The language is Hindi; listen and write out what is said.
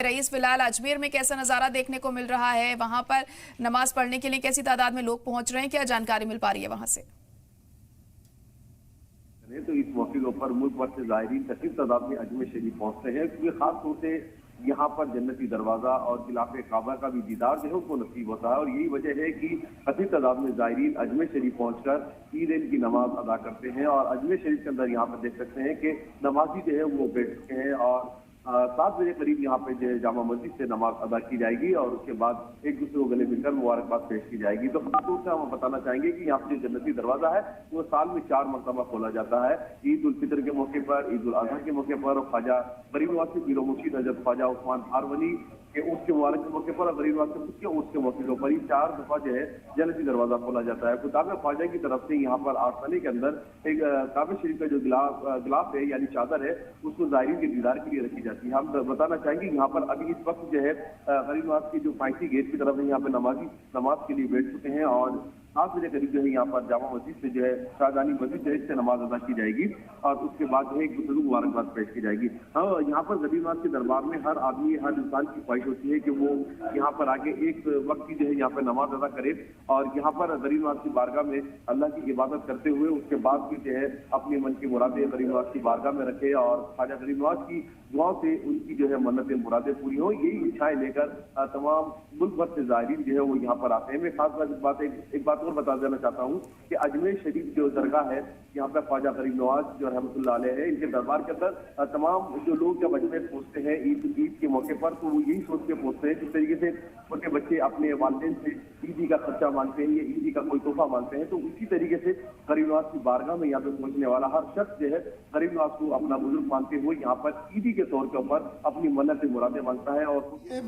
रईस, फिलहाल अजमेर में कैसा नजारा देखने को मिल रहा है? वहां पर नमाज पढ़ने के लिए कैसी तादाद में लोग पहुंच रहे हैं? क्या जानकारी मिल पा रही है वहां से? तो इस मौके के ऊपर मुल्क भर से ज़ायरीन कसीर तादाद में अजमेर शरीफ पहुंचते हैं, क्योंकि खास तौर से यहाँ पर जन्नती दरवाजा और खिलाफे काबा का भी दीदार जो है उसको नसीब होता है। और यही वजह है कि कसीर तादाद में ज़ायरीन अजमेर शरीफ पहुंचकर ईद की नमाज अदा करते हैं। और अजमेर शरीफ के अंदर यहाँ पर देख सकते हैं कि नमाजी जो है वो बैठ चुके हैं और 7 बजे करीब यहाँ पे जो है जामा मस्जिद से नमाज अदा की जाएगी और उसके बाद एक दूसरे को गले मिलकर मुबारकबाद पेश की जाएगी। तो खासतौर से हम बताना चाहेंगे कि यहाँ पे जो जन्नती दरवाजा है वो साल में 4 मरतबा खोला जाता है। ईद उल फितर के मौके पर, ईद उल अजहा के मौके पर, और ख्वाजा गरीब नवाज के पीरो मुर्शिद हजरत ख्वाजा उस्मान हारवनी के उर्स के मुबारक के मौके पर और गरीब नवाज के उर्स के मौके पर ही 4 दफा जो है जन्नती दरवाजा खोला जाता है। खुदाब ख्वाजा की तरफ से यहाँ पर आस्थाने के अंदर एक काबा शरीफ का जो गिलाफ है यानी चादर है उसको ज़ायरीन के दीदार के लिए रखी जाती है। हम बताना चाहेंगे यहाँ पर अभी इस वक्त जो है गरीब नवाज की जो फाइसी गेट की तरफ है यहाँ पे नमाजी नमाज के लिए बैठ चुके हैं और 7 बजे करीब जो है यहाँ पर जामा मस्जिद से जो है शाहजानी मस्जिद है इससे नमाज अदा की जाएगी और उसके बाद जो है एक दूसरे को मुबारकबाद पेश की जाएगी। हाँ, यहाँ पर गरीब नवाज के दरबार में हर आदमी, हर इंसान की ख्वाहिश होती है कि वो यहाँ पर आके एक वक्त की जो है यहाँ पर नमाज अदा करे और यहाँ पर गरीब नवाज की बारगाह में अल्लाह की इबादत करते हुए उसके बाद भी जो है अपनी मन की मुरादें गरीब नवाज की बारगाह में रखे और ख्वाजा गरीब नवाज की दुआओं से उनकी जो है मन्नतें मुरादें पूरी हो, यही इच्छाएं लेकर तमाम मुल्क भर से ज़ायरीन जो है वो यहाँ पर आते हैं। मैं खास एक बात और बता देना चाहता हूँ कि अजमेर शरीफ जो दरगाह है यहाँ पर ख्वाजा गरीब नवाज जो रहमतुल्लाह अलैह है, इनके दरबार के अंदर तमाम जो लोग जब अजमेर पहुँचते हैं ईद के मौके पर तो वो यही सोच के पहुँचते हैं किस तरीके से उनके बच्चे अपने वालिदैन से ईदी का खर्चा मांगते हैं या ईदी का कोई तोहफा मांगते हैं। तो उसी तरीके से गरीब नवाज की बारगाह में यहाँ पे पहुँचने वाला हर शख्स जो है गरीब नवाज को अपना बुजुर्ग मानते हुए यहाँ पर ईदी के तौर के ऊपर अपनी मन्नत मुरादें मांगता है। और